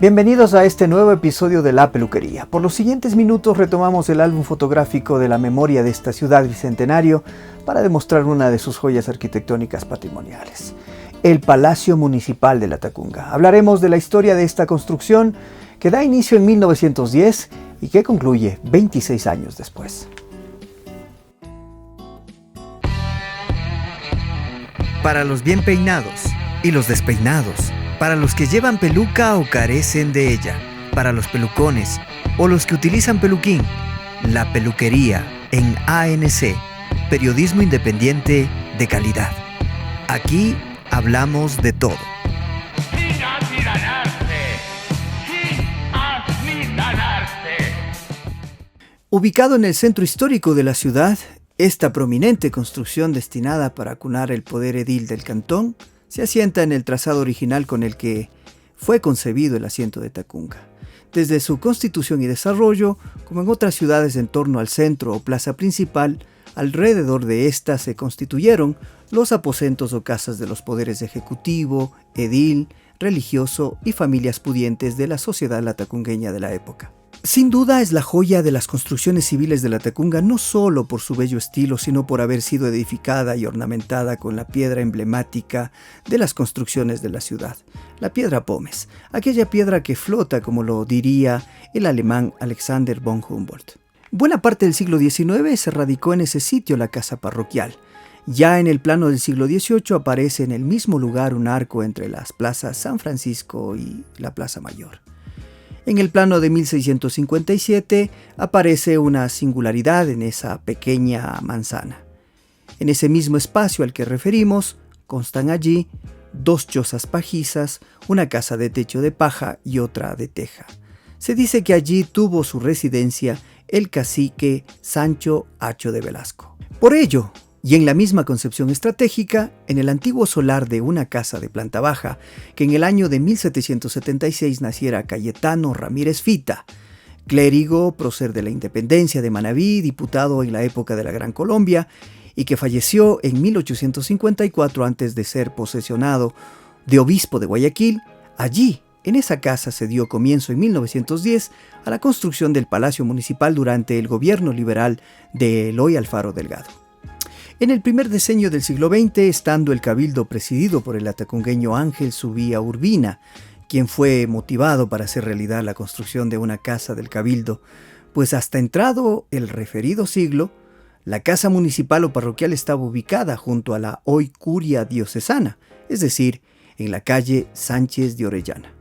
Bienvenidos a este nuevo episodio de La Peluquería. Por los siguientes minutos retomamos el álbum fotográfico de la memoria de esta ciudad bicentenario para demostrar una de sus joyas arquitectónicas patrimoniales, el Palacio Municipal de Latacunga. Hablaremos de la historia de esta construcción que da inicio en 1910 y que concluye 26 años después. Para los bien peinados y los despeinados, para los que llevan peluca o carecen de ella, para los pelucones o los que utilizan peluquín, La Peluquería en ANC, periodismo independiente de calidad. Aquí hablamos de todo. Ubicado en el centro histórico de la ciudad, esta prominente construcción destinada para acunar el poder edil del cantón se asienta en el trazado original con el que fue concebido el asiento de Tacunga. Desde su constitución y desarrollo, como en otras ciudades en torno al centro o plaza principal, alrededor de ésta se constituyeron los aposentos o casas de los poderes ejecutivo, edil, religioso y familias pudientes de la sociedad latacungueña de la época. Sin duda es la joya de las construcciones civiles de Latacunga, no solo por su bello estilo, sino por haber sido edificada y ornamentada con la piedra emblemática de las construcciones de la ciudad, la piedra pómez, aquella piedra que flota, como lo diría el alemán Alexander von Humboldt. Buena parte del siglo XIX se radicó en ese sitio la casa parroquial. Ya en el plano del siglo XVIII aparece en el mismo lugar un arco entre las plazas San Francisco y la Plaza Mayor. En el plano de 1657 aparece una singularidad en esa pequeña manzana. En ese mismo espacio al que referimos, constan allí dos chozas pajizas, una casa de techo de paja y otra de teja. Se dice que allí tuvo su residencia el cacique Sancho Acho de Velasco. Por ello, y en la misma concepción estratégica, en el antiguo solar de una casa de planta baja, que en el año de 1776 naciera Cayetano Ramírez Fita, clérigo, prócer de la independencia de Manabí, diputado en la época de la Gran Colombia, y que falleció en 1854 antes de ser posesionado de obispo de Guayaquil, allí, en esa casa se dio comienzo en 1910 a la construcción del Palacio Municipal durante el gobierno liberal de Eloy Alfaro Delgado. En el primer decenio del siglo XX, estando el cabildo presidido por el latacungueño Ángel Subía Urbina, quien fue motivado para hacer realidad la construcción de una casa del cabildo, pues hasta entrado el referido siglo, la casa municipal o parroquial estaba ubicada junto a la hoy curia diocesana, es decir, en la calle Sánchez de Orellana.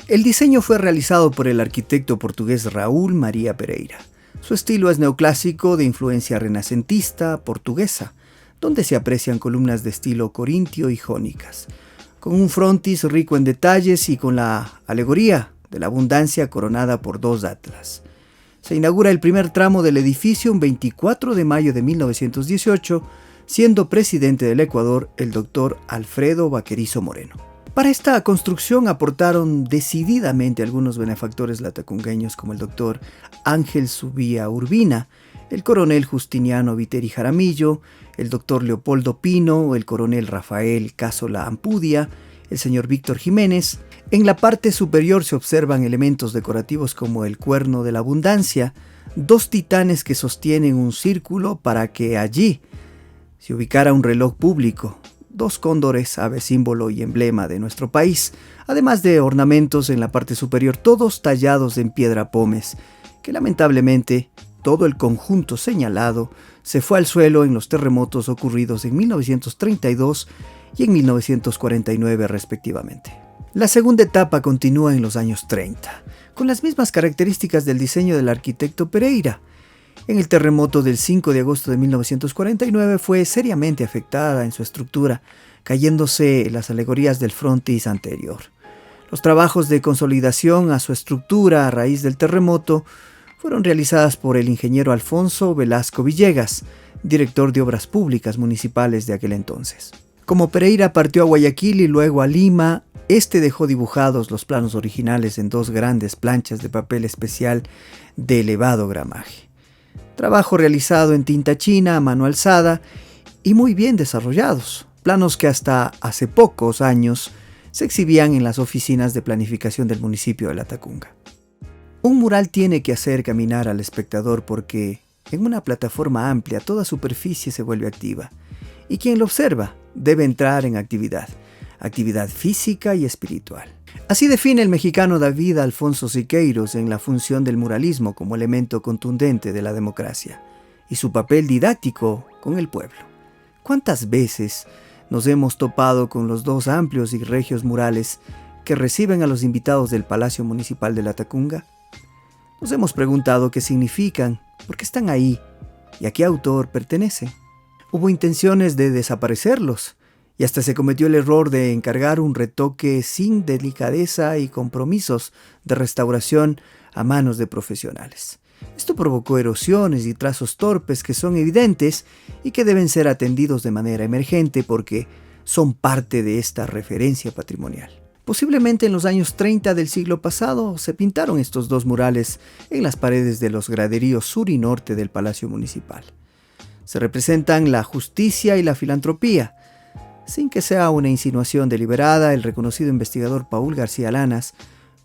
El diseño fue realizado por el arquitecto portugués Raúl María Pereira. Su estilo es neoclásico de influencia renacentista portuguesa, donde se aprecian columnas de estilo corintio y jónicas, con un frontis rico en detalles y con la alegoría de la abundancia coronada por dos atlas. Se inaugura el primer tramo del edificio un 24 de mayo de 1918, siendo presidente del Ecuador el doctor Alfredo Vaquerizo Moreno. Para esta construcción aportaron decididamente algunos benefactores latacungueños como el doctor Ángel Subía Urbina, el coronel Justiniano Viteri Jaramillo, el doctor Leopoldo Pino, el coronel Rafael Cásola Ampudia, el señor Víctor Jiménez. En la parte superior se observan elementos decorativos como el cuerno de la abundancia, dos titanes que sostienen un círculo para que allí se ubicara un reloj público, dos cóndores, ave símbolo y emblema de nuestro país, además de ornamentos en la parte superior, todos tallados en piedra pómez, que lamentablemente todo el conjunto señalado se fue al suelo en los terremotos ocurridos en 1932 y en 1949 respectivamente. La segunda etapa continúa en los años 30, con las mismas características del diseño del arquitecto Pereira. En el terremoto del 5 de agosto de 1949 fue seriamente afectada en su estructura, cayéndose las alegorías del frontis anterior. Los trabajos de consolidación a su estructura a raíz del terremoto fueron realizadas por el ingeniero Alfonso Velasco Villegas, director de Obras Públicas Municipales de aquel entonces. Como Pereira partió a Guayaquil y luego a Lima, este dejó dibujados los planos originales en dos grandes planchas de papel especial de elevado gramaje. Trabajo realizado en tinta china a mano alzada y muy bien desarrollados, planos que hasta hace pocos años se exhibían en las oficinas de planificación del municipio de Latacunga. Un mural tiene que hacer caminar al espectador porque en una plataforma amplia toda superficie se vuelve activa y quien lo observa debe entrar en actividad física y espiritual. Así define el mexicano David Alfonso Siqueiros en la función del muralismo como elemento contundente de la democracia y su papel didáctico con el pueblo. ¿Cuántas veces nos hemos topado con los dos amplios y regios murales que reciben a los invitados del Palacio Municipal de Latacunga? Nos hemos preguntado qué significan, por qué están ahí y a qué autor pertenecen. Hubo intenciones de desaparecerlos y hasta se cometió el error de encargar un retoque sin delicadeza y compromisos de restauración a manos de profesionales. Esto provocó erosiones y trazos torpes que son evidentes y que deben ser atendidos de manera emergente porque son parte de esta referencia patrimonial. Posiblemente en los años 30 del siglo pasado se pintaron estos dos murales en las paredes de los graderíos sur y norte del Palacio Municipal. Se representan la justicia y la filantropía. Sin que sea una insinuación deliberada, el reconocido investigador Paul García Lanas,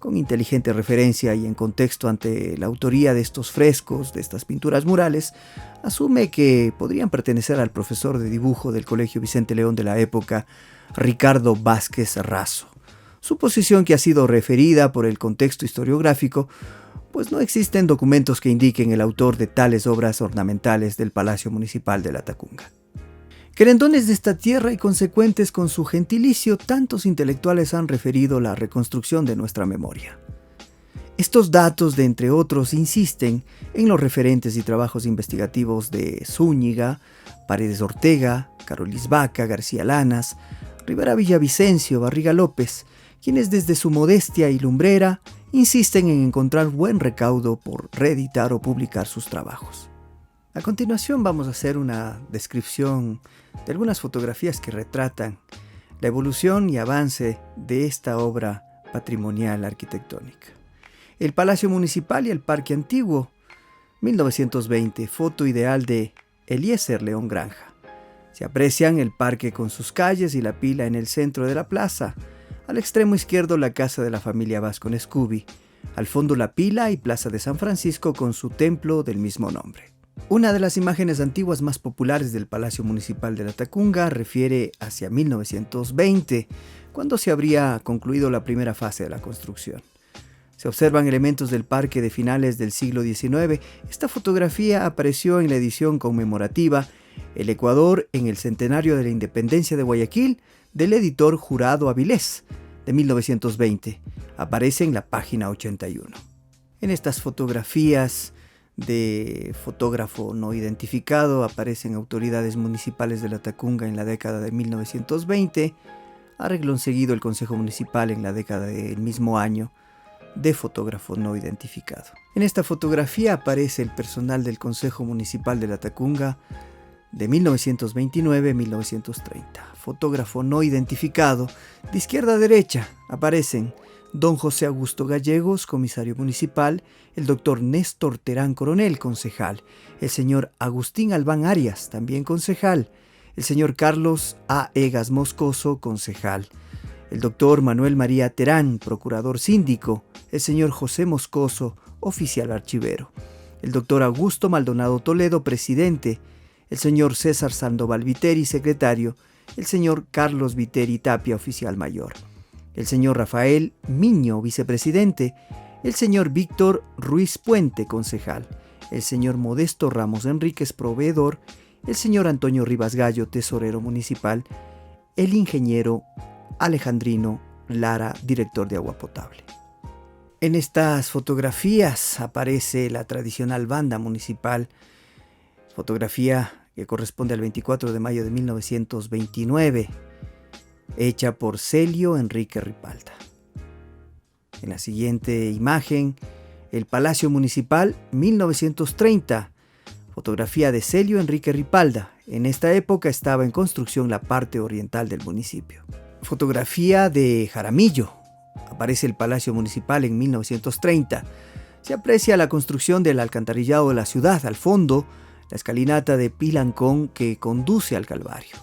con inteligente referencia y en contexto ante la autoría de estos frescos, de estas pinturas murales, asume que podrían pertenecer al profesor de dibujo del Colegio Vicente León de la época, Ricardo Vázquez Razo. Suposición que ha sido referida por el contexto historiográfico, pues no existen documentos que indiquen el autor de tales obras ornamentales del Palacio Municipal de Latacunga. Querendones de esta tierra y consecuentes con su gentilicio, tantos intelectuales han referido la reconstrucción de nuestra memoria. Estos datos, de entre otros, insisten en los referentes y trabajos investigativos de Zúñiga, Paredes Ortega, Carolis Vaca, García Lanas, Rivera Villavicencio, Barriga López, quienes desde su modestia y lumbrera insisten en encontrar buen recaudo por reeditar o publicar sus trabajos. A continuación vamos a hacer una descripción de algunas fotografías que retratan la evolución y avance de esta obra patrimonial arquitectónica. El Palacio Municipal y el Parque Antiguo, 1920, foto ideal de Eliezer León Granja. Se aprecian el parque con sus calles y la pila en el centro de la plaza. Al extremo izquierdo la casa de la familia Vascon Escubi. Al fondo la pila y plaza de San Francisco con su templo del mismo nombre. Una de las imágenes antiguas más populares del Palacio Municipal de Latacunga refiere hacia 1920, cuando se habría concluido la primera fase de la construcción. Se observan elementos del parque de finales del siglo XIX. Esta fotografía apareció en la edición conmemorativa El Ecuador en el centenario de la independencia de Guayaquil del editor Jurado Avilés de 1920. Aparece en la página 81. En estas fotografías de fotógrafo no identificado aparecen autoridades municipales de Latacunga en la década de 1920, arreglón seguido el Consejo Municipal en la década del mismo año de fotógrafo no identificado. En esta fotografía aparece el personal del Consejo Municipal de Latacunga de 1929-1930. Fotógrafo no identificado. De izquierda a derecha aparecen don José Augusto Gallegos, comisario municipal, el doctor Néstor Terán Coronel, concejal, el señor Agustín Albán Arias, también concejal, el señor Carlos A. Egas Moscoso, concejal, el doctor Manuel María Terán, procurador síndico, el señor José Moscoso, oficial archivero, el doctor Augusto Maldonado Toledo, presidente, el señor César Sandoval Viteri, secretario, el señor Carlos Viteri Tapia, oficial mayor, el señor Rafael Miño, vicepresidente, el señor Víctor Ruiz Puente, concejal, el señor Modesto Ramos Enríquez, proveedor, el señor Antonio Rivas Gallo, tesorero municipal, el ingeniero Alejandrino Lara, director de agua potable. En estas fotografías aparece la tradicional banda municipal, fotografía que corresponde al 24 de mayo de 1929, hecha por Celio Enrique Ripalda. En la siguiente imagen, el Palacio Municipal, 1930, fotografía de Celio Enrique Ripalda. En esta época estaba en construcción la parte oriental del municipio. Fotografía de Jaramillo. Aparece el Palacio Municipal en 1930. Se aprecia la construcción del alcantarillado de la ciudad. Al fondo, la escalinata de Pilancón que conduce al Calvario.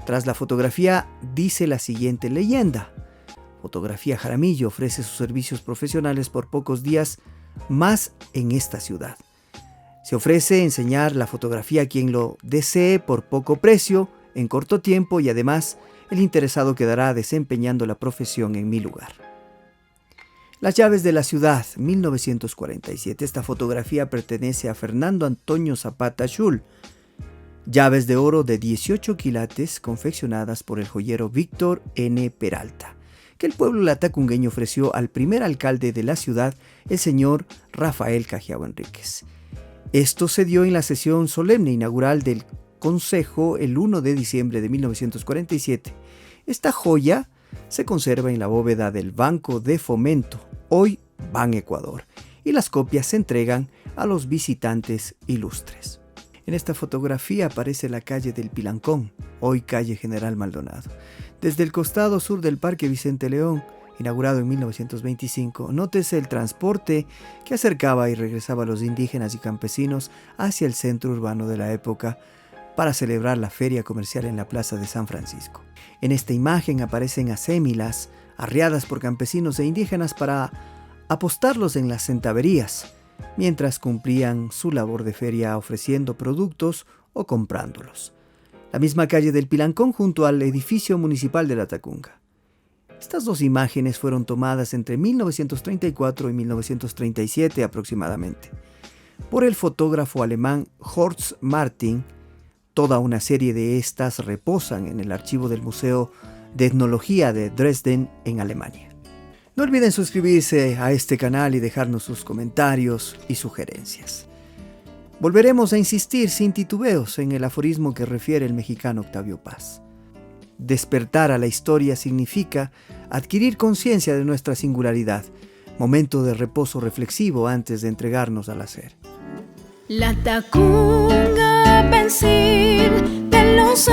Tras la fotografía dice la siguiente leyenda. Fotografía Jaramillo ofrece sus servicios profesionales por pocos días más en esta ciudad. Se ofrece enseñar la fotografía a quien lo desee por poco precio, en corto tiempo, y además el interesado quedará desempeñando la profesión en mi lugar. Las llaves de la ciudad, 1947. Esta fotografía pertenece a Fernando Antonio Zapata Schul. Llaves de oro de 18 quilates confeccionadas por el joyero Víctor N. Peralta, que el pueblo latacungueño ofreció al primer alcalde de la ciudad, el señor Rafael Cajiao Enríquez. Esto se dio en la sesión solemne inaugural del Consejo el 1 de diciembre de 1947. Esta joya se conserva en la bóveda del Banco de Fomento, hoy Ban Ecuador, y las copias se entregan a los visitantes ilustres. En esta fotografía aparece la calle del Pilancón, hoy calle General Maldonado. Desde el costado sur del Parque Vicente León, inaugurado en 1925, nótese el transporte que acercaba y regresaba a los indígenas y campesinos hacia el centro urbano de la época para celebrar la feria comercial en la Plaza de San Francisco. En esta imagen aparecen acémilas arriadas por campesinos e indígenas para apostarlos en las centaverías, mientras cumplían su labor de feria ofreciendo productos o comprándolos. La misma calle del Pilancón junto al edificio municipal de Latacunga. Estas dos imágenes fueron tomadas entre 1934 y 1937 aproximadamente por el fotógrafo alemán Horst Martin. Toda una serie de estas reposan en el archivo del Museo de Etnología de Dresden, en Alemania. No olviden suscribirse a este canal y dejarnos sus comentarios y sugerencias. Volveremos a insistir sin titubeos en el aforismo que refiere el mexicano Octavio Paz. Despertar a la historia significa adquirir conciencia de nuestra singularidad, momento de reposo reflexivo antes de entregarnos al hacer. Latacunga, pensil de los